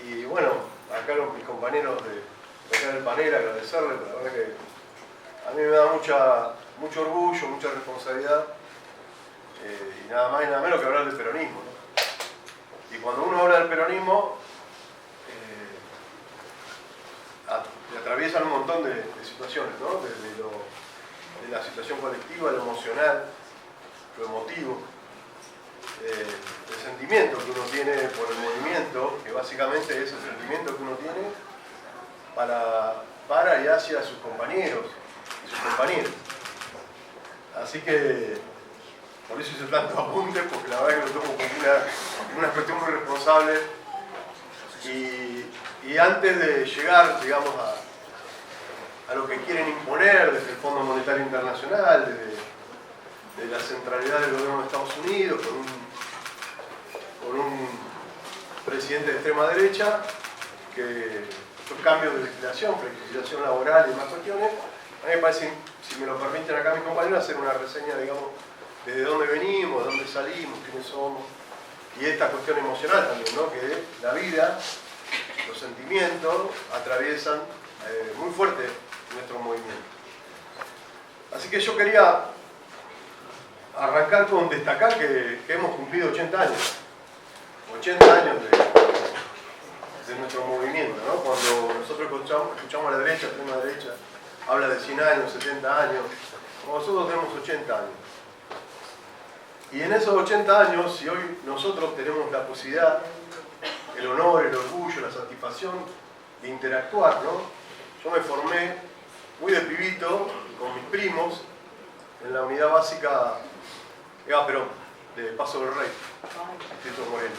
Y bueno, acá mis compañeros de acá del panel, agradecerles, la verdad que a mí me da mucho orgullo, mucha responsabilidad, y nada más y nada menos que hablar del peronismo, ¿no? Y cuando uno habla del peronismo, atraviesan un montón de situaciones, ¿no? De la situación colectiva, lo emocional, lo emotivo, el sentimiento que uno tiene por el movimiento, que básicamente es el sentimiento que uno tiene para y hacia sus compañeros y sus compañeras. Así que por eso hice tantos apuntes, porque la verdad que lo tomo como una cuestión muy responsable. Y antes de llegar, digamos, a lo que quieren imponer desde el Fondo Monetario Internacional, de la centralidad del gobierno de Estados Unidos, con un presidente de extrema derecha, que estos cambios de legislación, flexibilización laboral y demás cuestiones, a mí me parece, si me lo permiten acá mis compañeros, hacer una reseña, digamos, desde dónde venimos, de dónde salimos, quiénes somos, y esta cuestión emocional también, ¿no? Que la vida, los sentimientos atraviesan muy fuerte nuestro movimiento. Así que yo quería arrancar con destacar que hemos cumplido 80 años. 80 años de nuestro movimiento, ¿no? Cuando nosotros escuchamos a la derecha, a la extrema derecha, habla de 100 años, 70 años, nosotros tenemos 80 años. Y en esos 80 años, si hoy nosotros tenemos la posibilidad, el honor, el orgullo, la satisfacción de interactuar, ¿no? Yo me formé muy de pibito con mis primos en la unidad básica Eva Perón, de Paso del Rey, Distrito Moreno.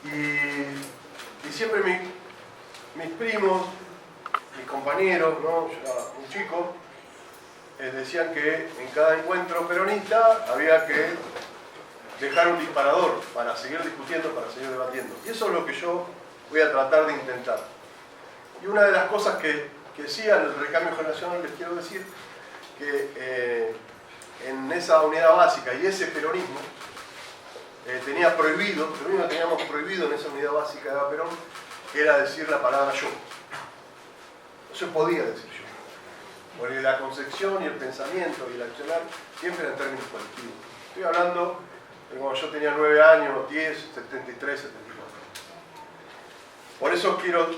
Y siempre mis primos, mis compañeros, ¿no? Yo era un chico, decían que en cada encuentro peronista había que dejar un disparador para seguir discutiendo, para seguir debatiendo. Y eso es lo que yo voy a tratar de intentar. Y una de las cosas que sí al recambio generacional les quiero decir, que en esa unidad básica y ese peronismo, tenía prohibido, lo mismo teníamos prohibido en esa unidad básica de Eva Perón, que era decir la palabra yo. No se podía decir yo. Porque la concepción y el pensamiento y el accionar siempre eran términos colectivos. Estoy hablando de cuando yo tenía 9 años, 10, 73, 74. Por eso quiero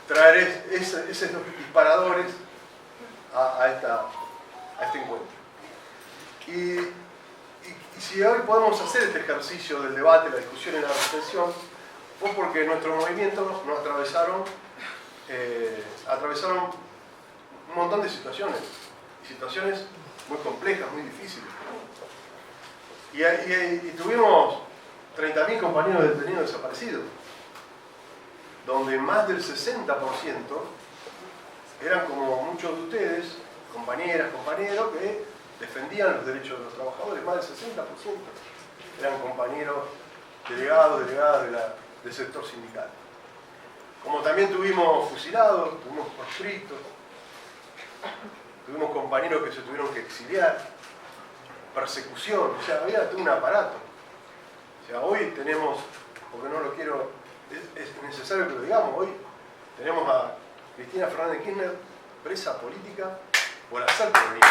traer esos disparadores a este encuentro. Y si hoy podemos hacer este ejercicio del debate, la discusión y la reflexión, fue porque nuestro movimiento nos atravesaron un montón de situaciones, y situaciones muy complejas, muy difíciles. Y tuvimos 30.000 compañeros detenidos desaparecidos, donde más del 60% eran como muchos de ustedes, compañeras, compañeros, que defendían los derechos de los trabajadores. Más del 60% eran compañeros delegadas del sector sindical. Como también tuvimos fusilados, tuvimos proscritos, tuvimos compañeros que se tuvieron que exiliar, persecución, o sea, había todo un aparato. O sea, hoy tenemos, porque no lo quiero, es necesario que lo digamos, hoy tenemos a Cristina Fernández de Kirchner presa política por hacer peronismo.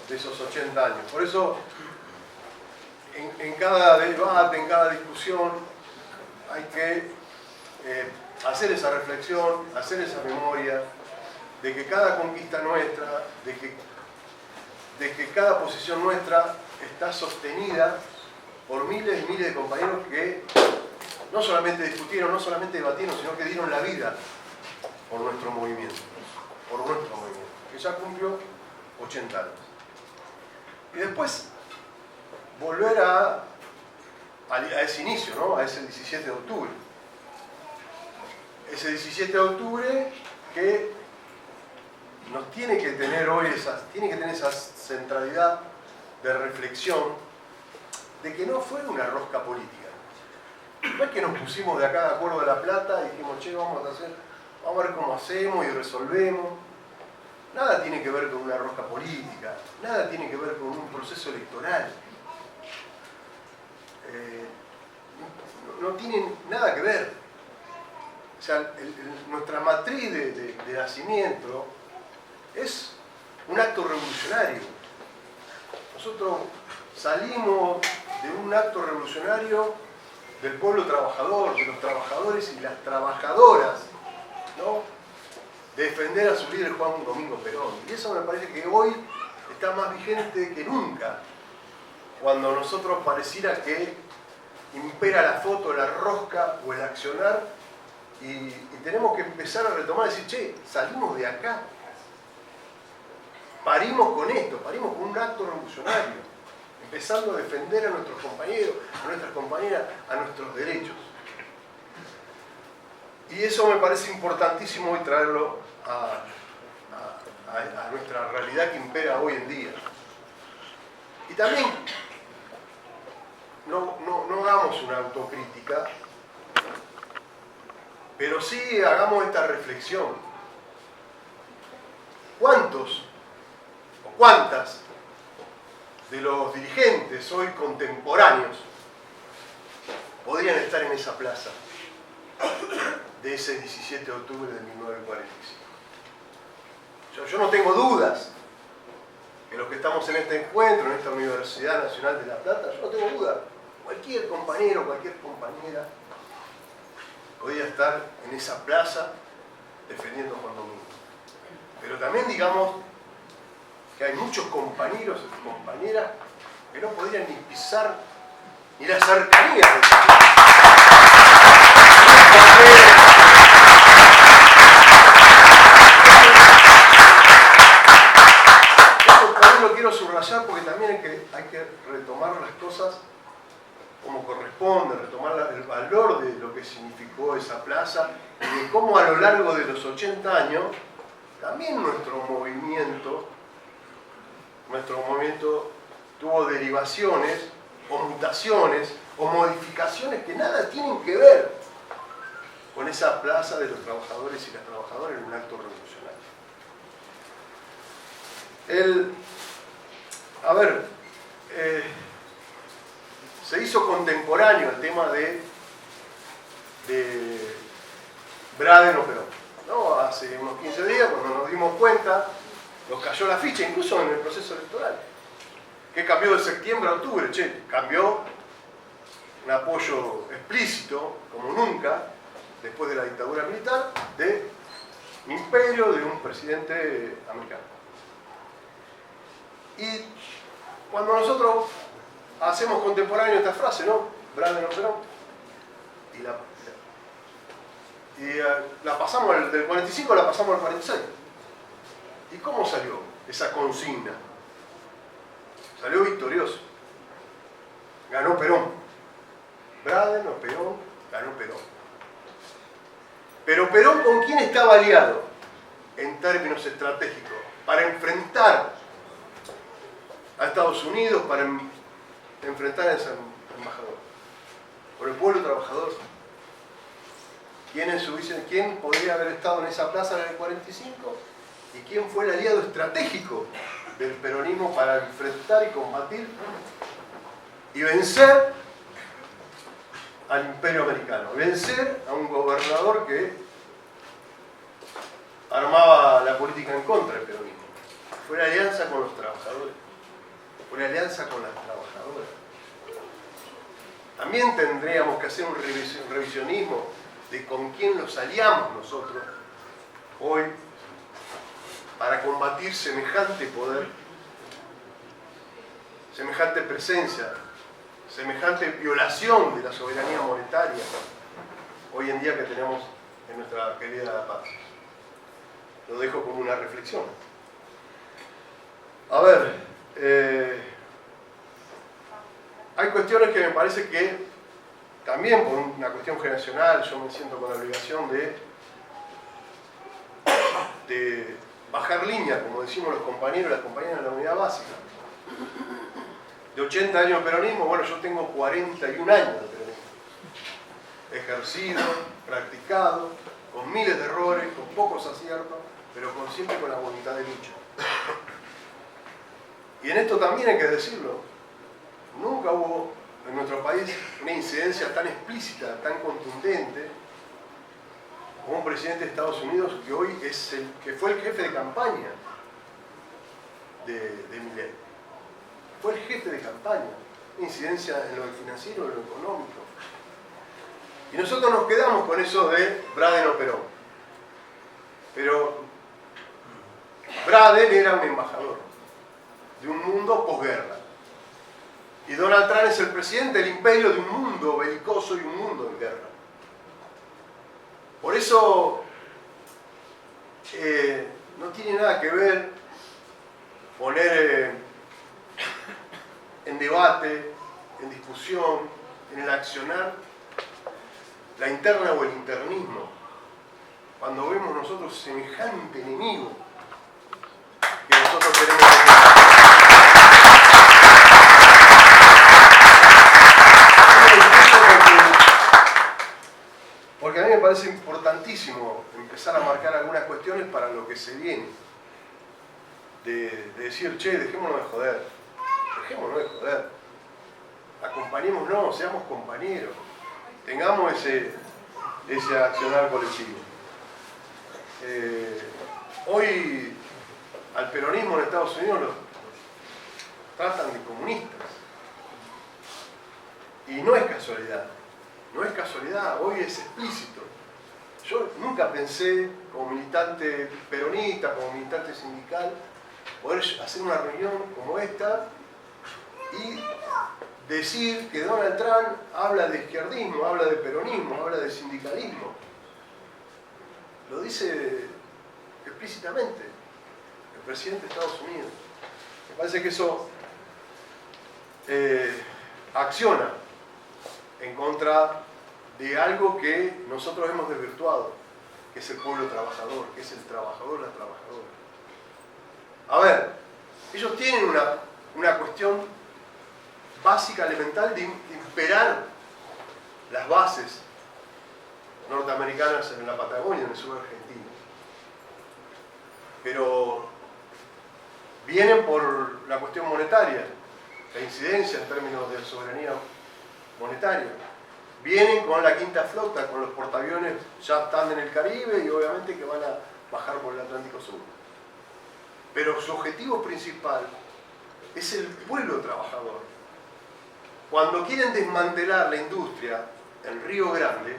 De esos 80 años. Por eso, en cada debate, en cada discusión, hay que hacer esa reflexión, hacer esa memoria, de que cada conquista nuestra, de que cada posición nuestra está sostenida por miles y miles de compañeros que no solamente discutieron, no solamente debatieron, sino que dieron la vida por nuestro movimiento, que ya cumplió 80 años. Y después volver a ese inicio, ¿no? A ese 17 de octubre. Ese 17 de octubre que nos tiene que tener hoy esa centralidad de reflexión de que no fue una rosca política. No es que nos pusimos de acá de acuerdo de La Plata y dijimos, che, vamos a ver cómo hacemos y resolvemos. nada tiene que ver con una rosca política, nada tiene que ver con un proceso electoral. No tienen nada que ver. O sea, nuestra matriz de nacimiento es un acto revolucionario. Nosotros salimos de un acto revolucionario del pueblo trabajador, de los trabajadores y las trabajadoras, ¿no? De defender a su líder Juan Domingo Perón. Y eso me parece que hoy está más vigente que nunca, cuando nosotros pareciera que impera la foto, la rosca o el accionar, y tenemos que empezar a retomar y decir, che, salimos de acá, parimos con esto, parimos con un acto revolucionario, empezando a defender a nuestros compañeros, a nuestras compañeras, a nuestros derechos. Y eso me parece importantísimo hoy traerlo a nuestra realidad que impera hoy en día. Y también no hagamos una autocrítica, pero sí hagamos esta reflexión. ¿Cuántos o cuántas de los dirigentes hoy contemporáneos podrían estar en esa plaza de ese 17 de octubre de 1945? Yo no tengo dudas que los que estamos en este encuentro, en esta Universidad Nacional de La Plata, yo no tengo dudas. Cualquier compañero, cualquier compañera podía estar en esa plaza defendiendo a Juan Domingo. Pero también digamos que hay muchos compañeros y compañeras que no podrían ni pisar ni las cercanías de esa plaza. Esto también lo quiero subrayar porque también hay que retomar las cosas como corresponde, retomar el valor de lo que significó esa plaza y de cómo a lo largo de los 80 años también nuestro movimiento tuvo derivaciones o mutaciones o modificaciones que nada tienen que ver con esa plaza de los trabajadores y las trabajadoras en un acto revolucionario. Se hizo contemporáneo el tema de Braden o Perón, ¿no? Hace unos 15 días, cuando nos dimos cuenta, nos cayó la ficha, incluso en el proceso electoral. ¿Qué cambió de septiembre a octubre? Cambió un apoyo explícito, como nunca, después de la dictadura militar, de imperio de un presidente americano. Y cuando nosotros hacemos contemporáneo esta frase, ¿no? Braden o Perón, la pasamos del 45 la pasamos al 46. ¿Y cómo salió esa consigna? Salió victorioso. Ganó Perón. Braden o Perón, ganó Perón. Pero Perón, ¿con quién estaba aliado? En términos estratégicos, para enfrentar a Estados Unidos, para enfrentar a ese embajador. Por el pueblo trabajador. ¿Quién podría haber estado en esa plaza en el 45? ¿Y quién fue el aliado estratégico del peronismo para enfrentar y combatir y vencer al imperio americano? Vencer a un gobernador que armaba la política en contra del peronismo. Fue la alianza con los trabajadores. Fue la alianza con las trabajadoras. También tendríamos que hacer un revisionismo de con quién nos aliamos nosotros hoy para combatir semejante poder, semejante presencia, semejante violación de la soberanía monetaria hoy en día que tenemos en nuestra querida patria. Lo dejo como una reflexión. A ver, hay cuestiones que me parece que también por una cuestión generacional yo me siento con la obligación de bajar línea, como decimos los compañeros y las compañeras de la unidad básica. De 80 años de peronismo, bueno, yo tengo 41 años de peronismo. Ejercido, practicado, con miles de errores, con pocos aciertos, pero siempre con la voluntad de lucha. Y en esto también hay que decirlo, nunca hubo en nuestro país una incidencia tan explícita, tan contundente, como un presidente de Estados Unidos que hoy es que fue el jefe de campaña de Milei. Fue el jefe de campaña, incidencia en lo financiero, en lo económico. Y nosotros nos quedamos con eso de Braden o Perón. Pero Braden era un embajador de un mundo posguerra. Y Donald Trump es el presidente del imperio de un mundo belicoso y un mundo en guerra. Por eso no tiene nada que ver poner en debate, en discusión, en el accionar, la interna o el internismo, cuando vemos nosotros semejante enemigo que nosotros tenemos que... Porque a mí me parece importantísimo empezar a marcar algunas cuestiones para lo que se viene. De decir, che, dejémonos de joder. Dejémonos de joder. Acompañémonos, seamos compañeros. Tengamos ese accionar colectivo. Hoy al peronismo en Estados Unidos lo tratan de comunistas. Y no es casualidad. No es casualidad, hoy es explícito. Yo nunca pensé, como militante peronista, como militante sindical, poder hacer una reunión como esta y decir que Donald Trump habla de izquierdismo, habla de peronismo, habla de sindicalismo. Lo dice explícitamente el presidente de Estados Unidos. Me parece que eso acciona en contra de algo que nosotros hemos desvirtuado, que es el pueblo trabajador, que es el trabajador, la trabajadora. A ver, ellos tienen una cuestión básica, elemental, de imperar las bases norteamericanas en la Patagonia, en el sur argentino. Pero vienen por la cuestión monetaria, la incidencia en términos de soberanía monetaria. Vienen con la quinta flota, con los portaaviones ya están en el Caribe y obviamente que van a bajar por el Atlántico Sur. Pero su objetivo principal es el pueblo trabajador. Cuando quieren desmantelar la industria en Río Grande,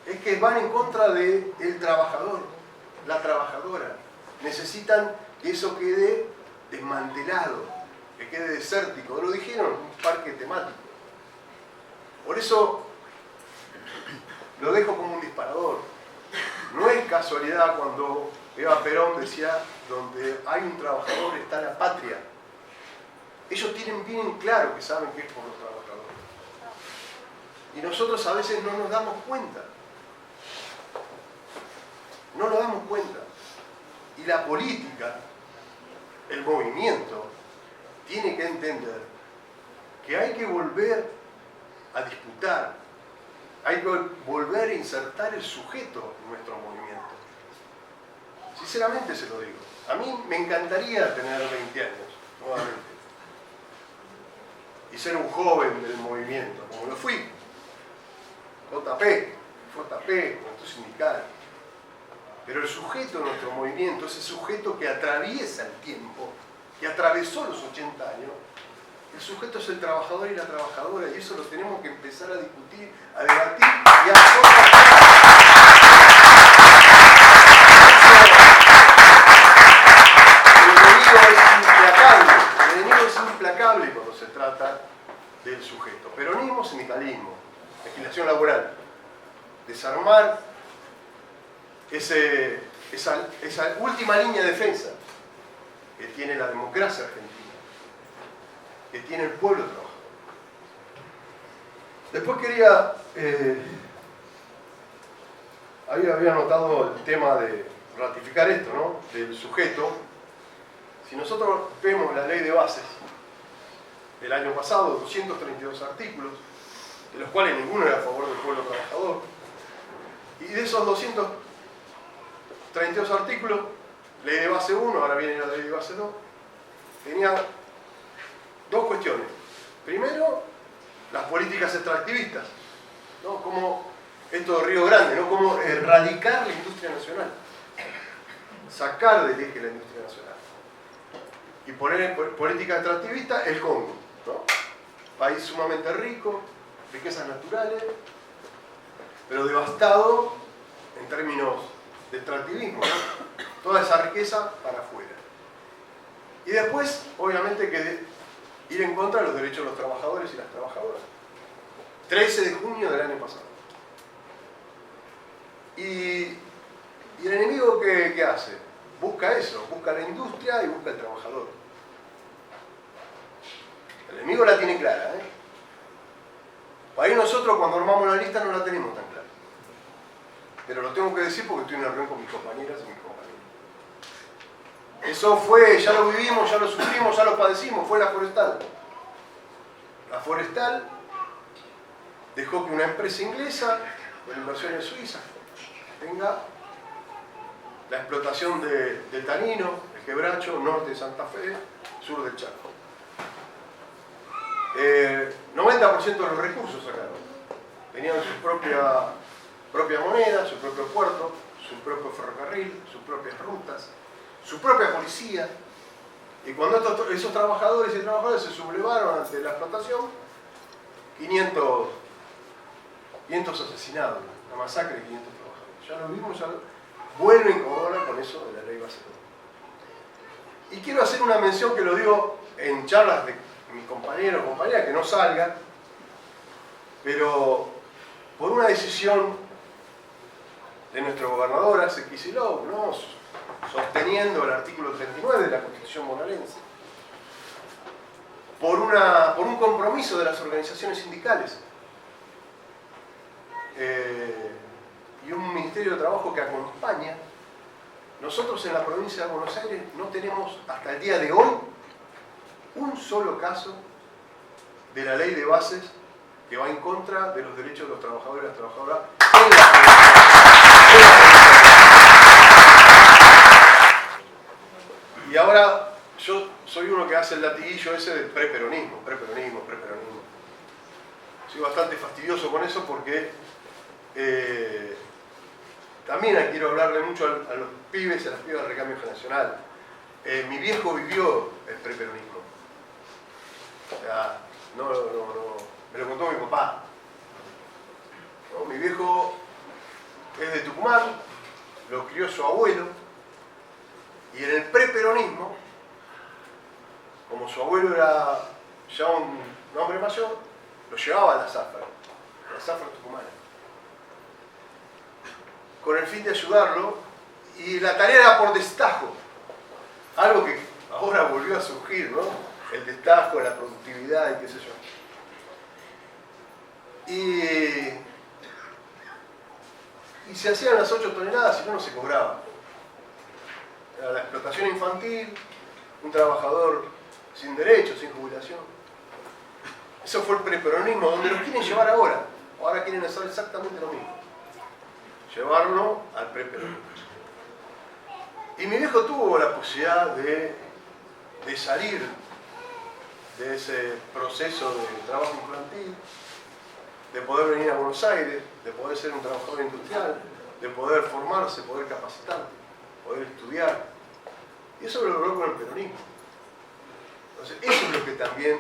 es que van en contra del trabajador, la trabajadora. Necesitan que eso quede desmantelado, que quede desértico. Lo dijeron, un parque temático. Por eso lo dejo como un disparador. No es casualidad cuando Eva Perón decía, donde hay un trabajador está la patria. Ellos tienen bien claro que saben que es por los trabajadores. Y nosotros a veces no nos damos cuenta. No nos damos cuenta. Y la política, el movimiento, tiene que entender que hay que volver a disputar, hay que volver a insertar el sujeto en nuestro movimiento. Sinceramente se lo digo. A mí me encantaría tener 20 años, nuevamente. Y ser un joven del movimiento, como lo fui. JP, Movimiento Sindical. Pero el sujeto de nuestro movimiento, ese sujeto que atraviesa el tiempo, que atravesó los 80 años, el sujeto es el trabajador y la trabajadora, y eso lo tenemos que empezar a discutir, a debatir y a el enemigo es implacable cuando se trata del sujeto. Peronismo, sindicalismo, legislación laboral, desarmar esa última línea de defensa que tiene la democracia argentina, que tiene el pueblo trabajador. Después quería, había anotado el tema de ratificar esto, ¿no? Del sujeto. Si nosotros vemos la ley de bases del año pasado, 232 artículos, de los cuales ninguno era a favor del pueblo trabajador, Y de esos 232 artículos, ley de base 1, ahora viene la ley de base 2, tenía dos cuestiones. Primero, las políticas extractivistas, ¿no? Como esto de Río Grande, ¿no? Como erradicar la industria nacional, sacar del eje la industria nacional. Y poner en política extractivista el Congo, ¿no? País sumamente rico, riquezas naturales, pero devastado en términos de extractivismo, ¿no? Toda esa riqueza para afuera. Y después, obviamente, que ir en contra de los derechos de los trabajadores y las trabajadoras. 13 de junio del año pasado. Y el enemigo, ¿qué hace? Busca eso, busca la industria y busca el trabajador. El enemigo la tiene clara, ¿eh? Por ahí nosotros cuando armamos la lista no la tenemos tan clara. Pero lo tengo que decir porque estoy en una reunión con mis compañeras y mis compañeros. Eso fue, ya lo vivimos, ya lo sufrimos, ya lo padecimos, fue la forestal. La forestal dejó que una empresa inglesa, con inversiones suizas, tenga la explotación del tanino, el quebracho, norte de Santa Fe, sur del Chaco. 90% de los recursos sacaron. Tenían su propia moneda, su propio puerto, su propio ferrocarril, sus propias rutas, su propia policía. Y cuando esos trabajadores y trabajadoras se sublevaron ante la explotación, 500 asesinados, una masacre de 500 trabajadores. Ya lo vimos, vuelve a incomodar con eso de la ley base 2. Y quiero hacer una mención que lo digo en charlas de mis compañeros o compañeras, que no salga, pero por una decisión de nuestro gobernador Axel Kicillof, ¿no? Sosteniendo el artículo 39 de la Constitución bonaerense, por un compromiso de las organizaciones sindicales y un Ministerio de Trabajo que acompaña, nosotros en la provincia de Buenos Aires no tenemos hasta el día de hoy un solo caso de la ley de bases que va en contra de los derechos de los trabajadores y las trabajadoras en la provincia. Y ahora yo soy uno que hace el latiguillo ese del preperonismo. Soy bastante fastidioso con eso porque también quiero hablarle mucho a los pibes y a las pibas del recambio generacional. Mi viejo vivió el preperonismo. O sea, me lo contó mi papá. ¿No? Mi viejo es de Tucumán, lo crió su abuelo, y en el preperonismo, como su abuelo era ya un hombre mayor, lo llevaba a la zafra tucumana, con el fin de ayudarlo, y la tarea era por destajo, algo que ahora volvió a surgir, ¿no? El destajo, la productividad y qué sé yo. Y se hacían las 8 toneladas y no se cobraba. Era la explotación infantil, un trabajador sin derechos, sin jubilación. Eso fue el preperonismo, donde los quieren llevar ahora. Ahora quieren hacer exactamente lo mismo. Llevarlo al preperonismo. Y mi viejo tuvo la posibilidad de salir de ese proceso de trabajo infantil, de poder venir a Buenos Aires, de poder ser un trabajador industrial, de poder formarse, poder capacitarse, poder estudiar. Y eso lo logró con el peronismo. Entonces, eso es lo que también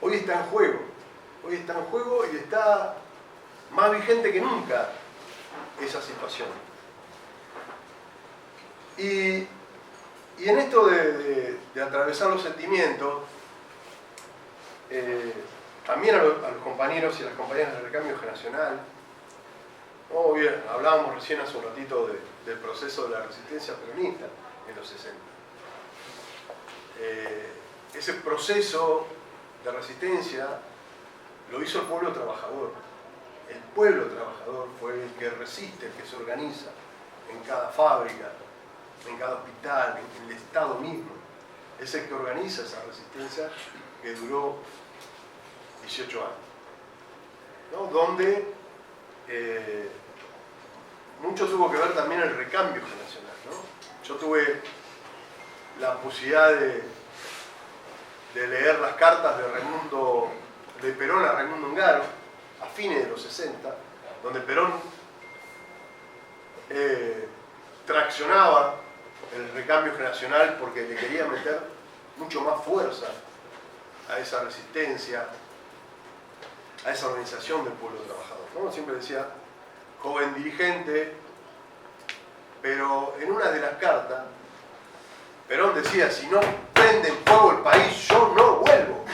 hoy está en juego. Hoy está en juego y está más vigente que nunca esa situación. Y en esto de atravesar los sentimientos, también a los compañeros y a las compañeras del recambio generacional, ¿no? Bien, hablábamos recién hace un ratito del proceso de la resistencia peronista en los 60. Ese proceso de resistencia lo hizo el pueblo trabajador. El pueblo trabajador fue el que resiste, el que se organiza en cada fábrica, en cada hospital, en el Estado mismo. Es el que organiza esa resistencia que duró 18 años, ¿no? Donde mucho tuvo que ver también el recambio generacional, ¿no? Yo tuve la posibilidad de leer las cartas de Perón a Raimundo Ongaro a fines de los 60, donde Perón traccionaba el recambio generacional porque le quería meter mucho más fuerza a esa resistencia, a esa organización del pueblo trabajador, ¿no? Siempre decía, joven dirigente, pero en una de las cartas, Perón decía, si no prende en fuego el país, yo no vuelvo.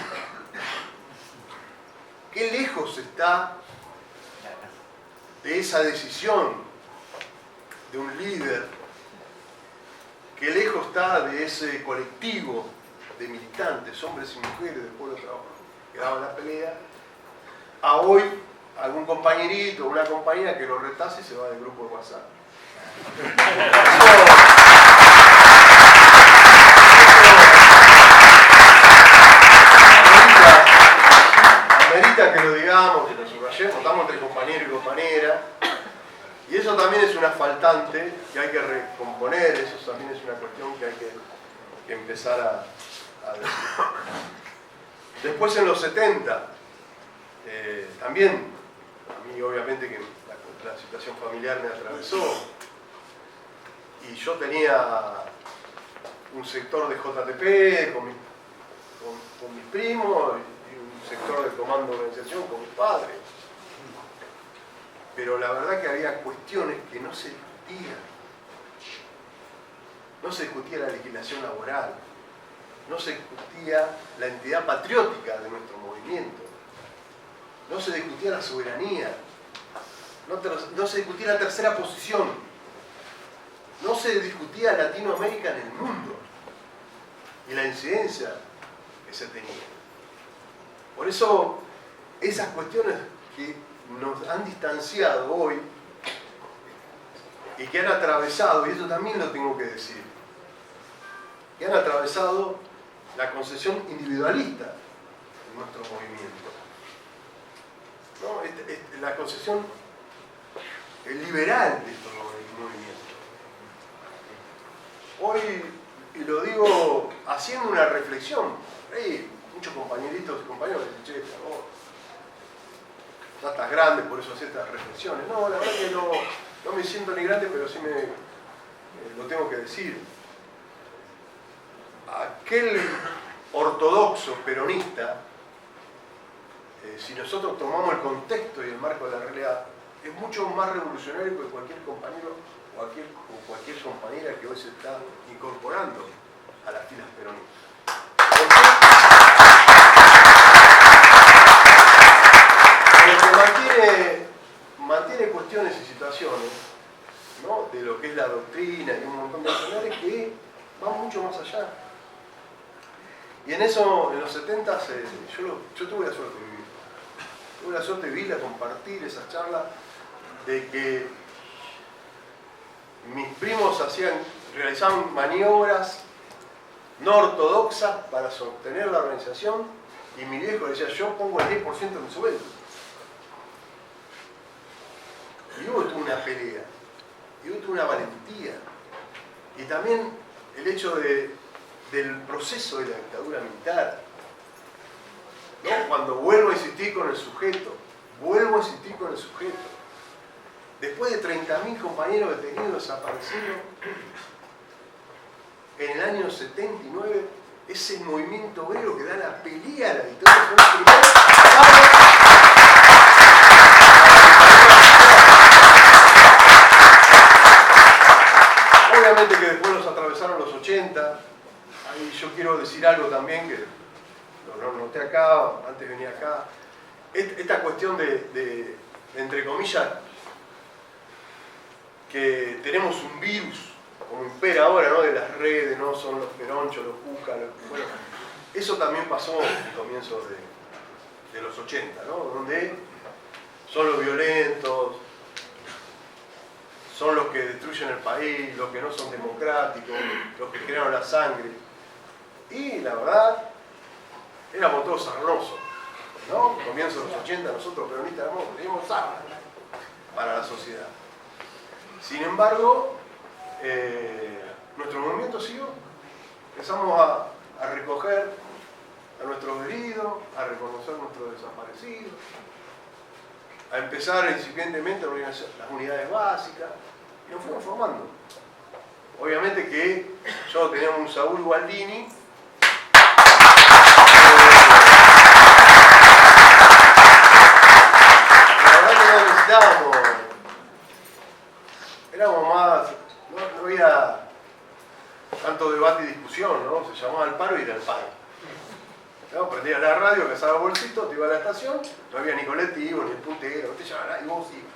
¿Qué lejos está de esa decisión de un líder? ¿Qué lejos está de ese colectivo de militantes, hombres y mujeres del pueblo trabajador que daban la pelea, a hoy algún compañerito o una compañera que lo retase y se va del grupo de WhatsApp? Amerita que lo digamos, que lo subrayemos, estamos entre compañero y compañera, y eso también es una faltante que hay que recomponer, eso también es una cuestión que hay que empezar a decir. Después en los 70, también, a mí obviamente que la situación familiar me atravesó, y yo tenía un sector de JTP con mis primos, y un sector del comando de organización con mis padres. Pero la verdad que había cuestiones que no se discutían. No se discutía la legislación laboral, no se discutía la entidad patriótica de nuestro movimiento, no se discutía la soberanía, no se discutía la tercera posición, no se discutía Latinoamérica en el mundo y la incidencia que se tenía. Por eso, esas cuestiones que nos han distanciado hoy y que han atravesado, y eso también lo tengo que decir, que han atravesado la concepción individualista de nuestro movimiento, ¿no? La concepción liberal de estos movimientos. Hoy, y lo digo haciendo una reflexión, hay muchos compañeritos y compañeros que dicen, che, vos ya estás grande, por eso haces estas reflexiones. No, la verdad que no me siento ni grande, pero sí lo tengo que decir. Aquel ortodoxo peronista, si nosotros tomamos el contexto y el marco de la realidad, es mucho más revolucionario que cualquier compañero o cualquier compañera que hoy se está incorporando a las filas peronistas. Porque mantiene cuestiones y situaciones, ¿no?, de lo que es la doctrina y un montón de cuestiones que van mucho más allá. Y en eso, en los 70, yo tuve la suerte de vivir. Tuve la suerte de vivir, a compartir esas charlas, de que mis primos realizaban maniobras no ortodoxas para sostener la organización, y mi viejo decía, yo pongo el 10% de mi sueldo. Y hubo toda una pelea, y hubo toda una valentía. Y también el hecho del proceso de la dictadura militar, ¿no? Cuando vuelvo a insistir con el sujeto, después de 30.000 compañeros detenidos, desaparecidos, en el año 79, es el movimiento obrero que da la pelea a la dictadura. Obviamente que después los atravesaron los 80. Ahí yo quiero decir algo también que lo noté acá, antes venía acá. Esta cuestión de entre comillas, que tenemos un virus, como impera ahora, ¿no?, de las redes, no son los peronchos, los cucas, bueno, eso también pasó en comienzos de los 80, ¿no?, donde son los violentos, son los que destruyen el país, los que no son democráticos, los que crearon la sangre. Y la verdad, éramos todos sarnosos, ¿no? Comienzos de los 80, nosotros peronistas teníamos armas para la sociedad. Sin embargo, nuestro movimiento siguió. Empezamos a recoger a nuestros heridos, a reconocer a nuestros desaparecidos, a empezar incipientemente a organizar las unidades básicas, y nos fuimos formando. Obviamente que yo tenía un Saúl Gualdini, la verdad que no necesitábamos, éramos más, no había tanto debate y discusión, ¿no? Se llamaba al paro y era el paro. ¿No? Prendías la radio, cazaba bolsito, te iba a la estación, no había ni colectivo, ni el puntero, no te llamaban, y vos ibas.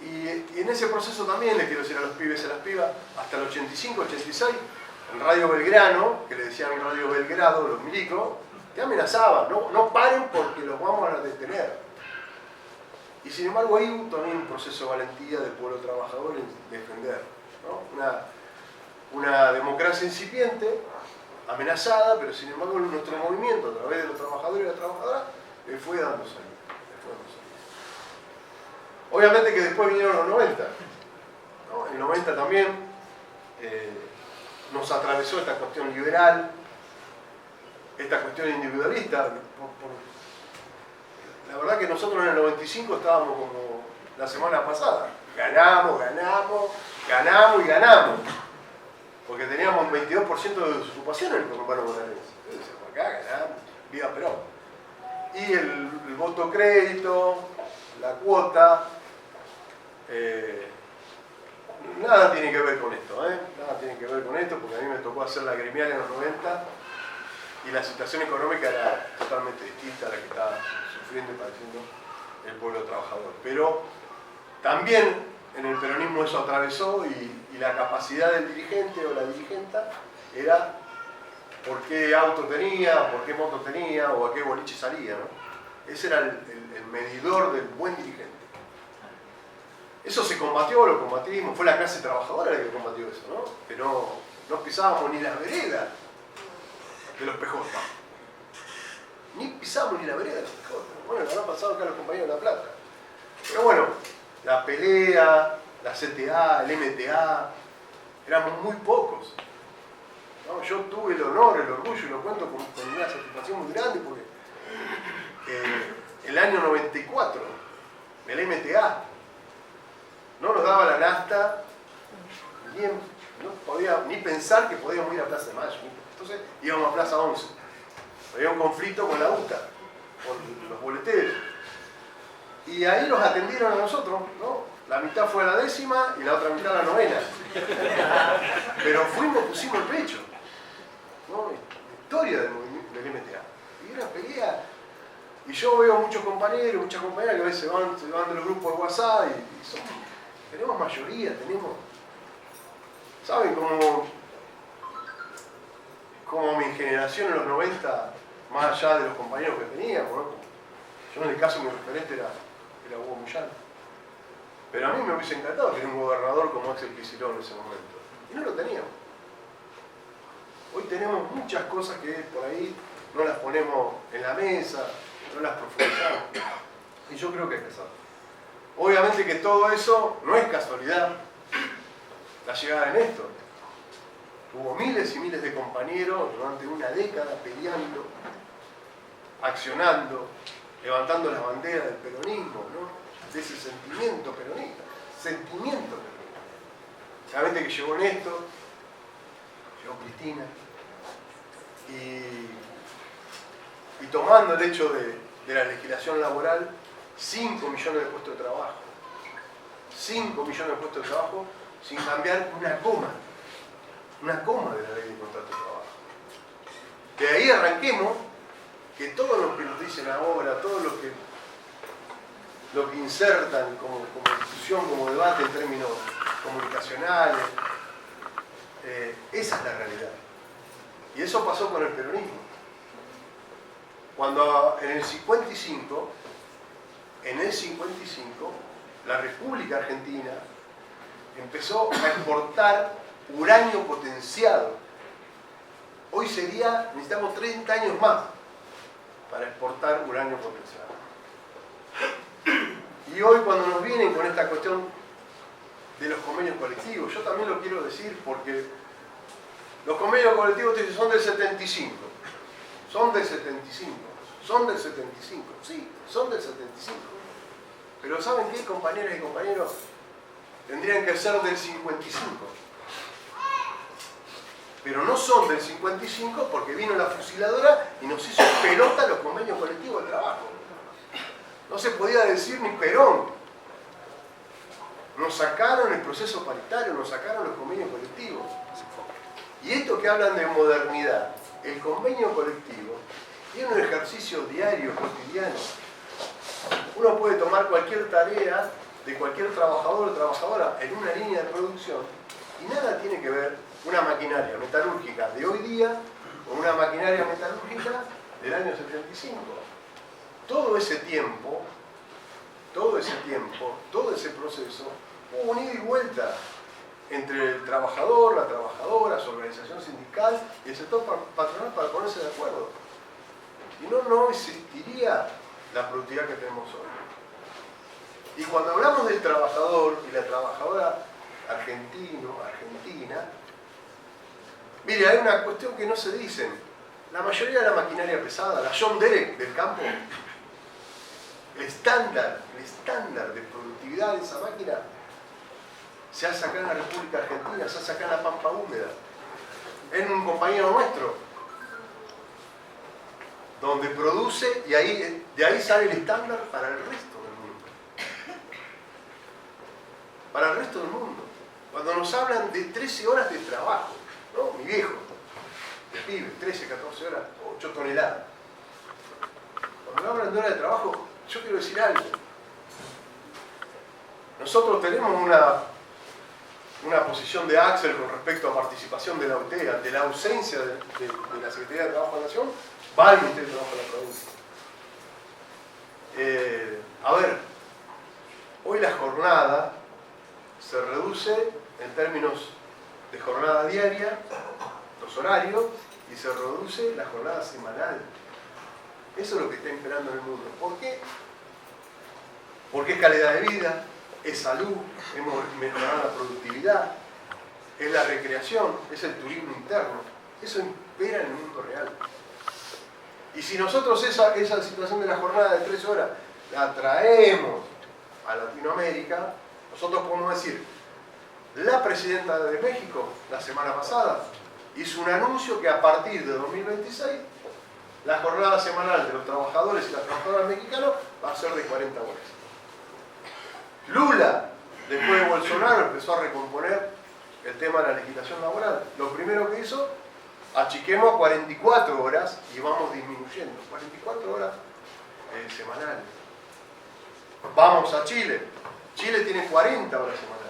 Y en ese proceso también les quiero decir a los pibes y a las pibas, hasta el 85, 86, en Radio Belgrano, que le decían Radio Belgrado, los milicos, te amenazaban, no paren porque los vamos a detener. Y sin embargo ahí hubo también un proceso de valentía del pueblo trabajador en defender, ¿no? Una democracia incipiente, amenazada, pero sin embargo nuestro movimiento, a través de los trabajadores y las trabajadoras, le fue dando salida. Obviamente que después vinieron los 90, ¿no? En el 90 también nos atravesó esta cuestión liberal, esta cuestión individualista. La verdad que nosotros en el 95 estábamos como la semana pasada. Ganamos y ganamos. Porque teníamos un 22% de desocupación en el conurbano bonaerense. Entonces, acá ganamos, viva Perón. Y el voto crédito, la cuota, nada tiene que ver con esto, nada tiene que ver con esto, porque a mí me tocó hacer la gremial en los 90 y la situación económica era totalmente distinta a la que estaba sufriendo y padeciendo el pueblo trabajador. Pero también en el peronismo eso atravesó y la capacidad del dirigente o la dirigenta era por qué auto tenía, por qué moto tenía o a qué boliche salía, ¿no? Ese era el medidor del buen dirigente. Eso se combatió, lo combatimos, fue la clase trabajadora la que combatió eso, ¿no? Que no pisábamos ni las veredas de los PJ. Ni pisábamos ni la vereda de los PJ. Bueno, lo han pasado acá los compañeros de La Plata. Pero bueno, la pelea, la CTA, el MTA, éramos muy pocos. ¿No? Yo tuve el honor, el orgullo, y lo cuento con una satisfacción muy grande, porque el año 94, el MTA, no nos daba la nafta, no podía ni pensar que podíamos ir a Plaza de Mayo. Entonces íbamos a Plaza 11. Había un conflicto con la UTA, con los boleteros. Y ahí los atendieron a nosotros, ¿no? La mitad fue a la 10ª y la otra mitad a la 9ª. Pero pusimos el pecho, ¿no? Historia del MTA. Y una pelea. Y yo veo muchos compañeros, muchas compañeras que a veces se van de los grupos de WhatsApp y tenemos mayoría, ¿saben? Como mi generación en los 90, más allá de los compañeros que teníamos, ¿no? Yo en el caso mi referente era Hugo Mullán. Pero a mí me hubiese encantado tener un gobernador como Axel Kicillof en ese momento. Y no lo teníamos. Hoy tenemos muchas cosas que por ahí no las ponemos en la mesa, no las profundizamos. Y yo creo que hay que hacerlo. Obviamente que todo eso no es casualidad. La llegada de Néstor. Hubo miles y miles de compañeros durante una década peleando, accionando, levantando las banderas del peronismo, ¿no? De ese sentimiento peronista. Obviamente que llegó Néstor, llegó Cristina, y tomando el hecho de la legislación laboral, 5 millones de puestos de trabajo. 5 millones de puestos de trabajo sin cambiar una coma de la ley de contrato de trabajo. De ahí arranquemos que todos los que nos dicen ahora, todos los que insertan como discusión, como debate en términos comunicacionales, esa es la realidad. Y eso pasó con el peronismo. Cuando en el 55, la República Argentina empezó a exportar uranio potenciado. Hoy necesitamos 30 años más para exportar uranio potenciado. Y hoy cuando nos vienen con esta cuestión de los convenios colectivos, yo también lo quiero decir porque los convenios colectivos son del 75, son del 75, son del 75, sí, son del 75. Pero ¿saben qué, compañeras y compañeros? Tendrían que ser del 55. Pero no son del 55 porque vino la fusiladora y nos hizo pelota los convenios colectivos de trabajo. No se podía decir ni Perón. Nos sacaron el proceso paritario, nos sacaron los convenios colectivos. Y esto que hablan de modernidad, el convenio colectivo, tiene un ejercicio diario, cotidiano. Uno puede tomar cualquier tarea de cualquier trabajador o trabajadora en una línea de producción y nada tiene que ver una maquinaria metalúrgica de hoy día con una maquinaria metalúrgica del año 75. Todo ese tiempo, todo ese proceso, hubo un ida y vuelta entre el trabajador, la trabajadora, su organización sindical y el sector patronal para ponerse de acuerdo. Y no existiría la productividad que tenemos hoy. Y cuando hablamos del trabajador y la trabajadora argentino, argentina, mire, hay una cuestión que no se dice. La mayoría de la maquinaria pesada, la John Deere del campo, el estándar de productividad de esa máquina se hace acá en la República Argentina, se hace acá en la Pampa Húmeda, en un compañero nuestro, donde produce y de ahí sale el estándar para el resto del mundo. Para el resto del mundo. Cuando nos hablan de 13 horas de trabajo, ¿no? Mi viejo, el pibe, 13, 14 horas, 8 toneladas. Cuando hablan de horas de trabajo, yo quiero decir algo. Nosotros tenemos una posición de Axel con respecto a participación de la UTEA, de la ausencia de la Secretaría de Trabajo de la Nación, va al Ministerio de Trabajo de la provincia. A ver, hoy la jornada se reduce en términos de jornada diaria, los horarios, y se reduce la jornada semanal. Eso es lo que está imperando en el mundo. ¿Por qué? Porque es calidad de vida, es salud, hemos mejorado la productividad, es la recreación, es el turismo interno. Eso impera en el mundo real. Y si nosotros esa situación de la jornada de 3 horas la traemos a Latinoamérica, nosotros podemos decir, la presidenta de México, la semana pasada, hizo un anuncio que a partir de 2026 la jornada semanal de los trabajadores y las trabajadoras mexicanos va a ser de 40 horas. Lula, después de Bolsonaro, empezó a recomponer el tema de la legislación laboral. Lo primero que hizo, achiquemos a 44 horas y vamos disminuyendo. 44 horas semanales. Vamos a Chile. Chile tiene 40 horas semanales.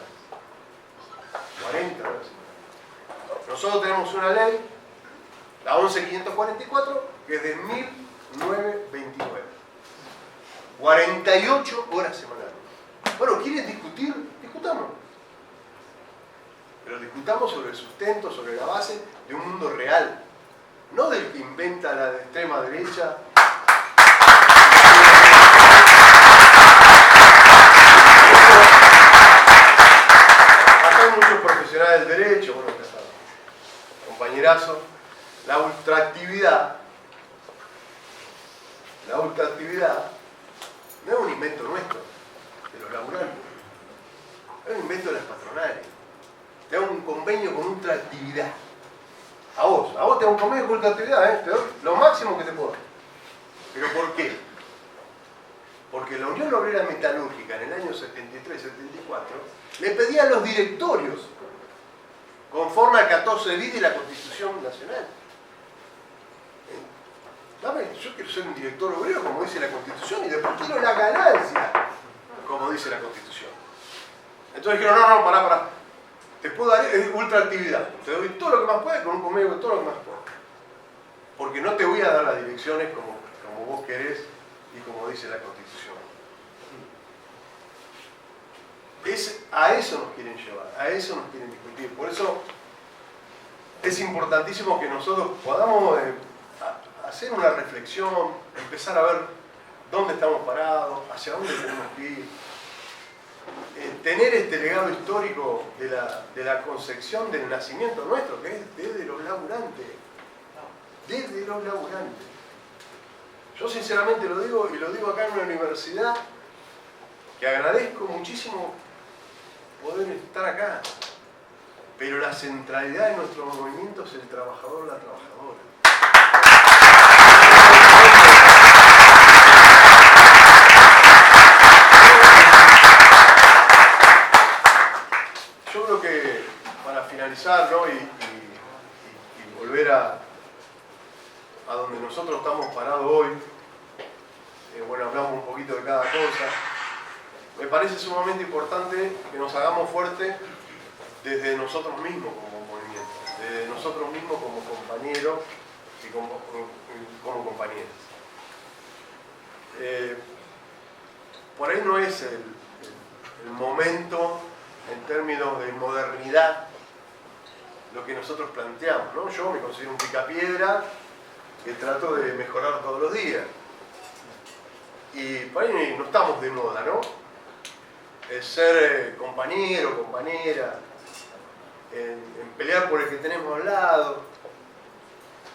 40 horas semanales. Nosotros tenemos una ley, la 11.544, que es de 1929. 48 horas semanales. Bueno, ¿quieren discutir? Discutamos. Pero discutamos sobre el sustento, sobre la base de un mundo real. No del que inventa la extrema derecha. Acá hay muchos profesionales del derecho, bueno, acá está compañerazo. La ultraactividad no es un invento nuestro, de los laburantes. Es un invento de las patronales. Te da un convenio con ultraactividad. A vos te da un convenio con ultraactividad, te doy lo máximo que te puedo dar. ¿Pero por qué? Porque la Unión Obrera Metalúrgica en el año 73-74 le pedía a los directorios, conforme al 14 bis de la Constitución Nacional. Dame, yo quiero ser un director obrero, como dice la Constitución, y después quiero la ganancia, como dice la Constitución. Entonces dijeron, no, pará. Te puedo dar ultraactividad. Te doy todo lo que más puedes con un convenio de todo lo que más puedes. Porque no te voy a dar las direcciones como vos querés y como dice la Constitución. A eso nos quieren llevar, a eso nos quieren discutir. Por eso es importantísimo que nosotros podamos hacer una reflexión, empezar a ver dónde estamos parados, hacia dónde tenemos que ir. tener este legado histórico de la concepción del nacimiento nuestro, que es desde los laburantes. Desde los laburantes. Yo sinceramente lo digo, y lo digo acá en una universidad, que agradezco muchísimo poder estar acá. Pero la centralidad de nuestro movimiento es el trabajador, la trabajadora. Yo creo que para finalizar, ¿no? y volver a donde nosotros estamos parados hoy, bueno, hablamos un poquito de cada cosa, me parece sumamente importante que nos hagamos fuertes desde nosotros mismos como movimiento, desde nosotros mismos como compañeros y como compañeras. Por ahí no es el momento en términos de modernidad lo que nosotros planteamos, ¿no? Yo me considero un picapiedra que trato de mejorar todos los días. Y por ahí no estamos de moda, ¿no? Es ser compañero, compañera, en pelear por el que tenemos al lado.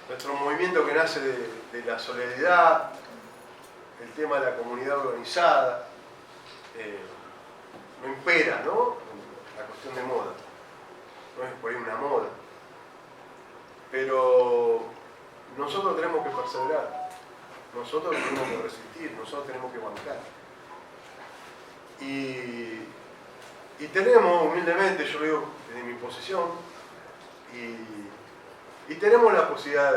Nuestro movimiento que nace de la solidaridad, el tema de la comunidad organizada, no impera, ¿no? La cuestión de moda. No es por ahí una moda. Pero nosotros tenemos que perseverar, nosotros tenemos que resistir, nosotros tenemos que bancar. Y tenemos, humildemente, yo lo digo desde mi posición, y tenemos la posibilidad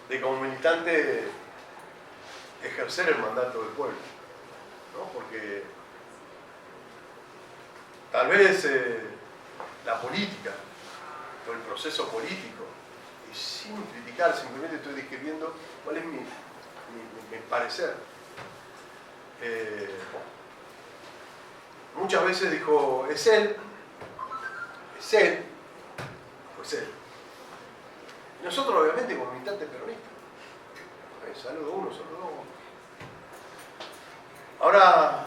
de como militante ejercer el mandato del pueblo, ¿no? Porque tal vez la política, o el proceso político, y sin criticar, simplemente estoy describiendo cuál es mi parecer. Muchas veces dijo, es él, pues él. Y nosotros obviamente como militantes peronistas, saludo uno, saludo uno. Ahora,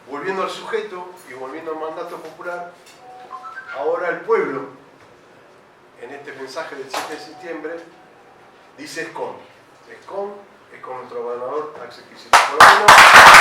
volviendo al sujeto y volviendo al mandato popular, ahora el pueblo, en este mensaje del 7 de septiembre, dice ESCON. ESCON es con nuestro gobernador Axel Kicillof.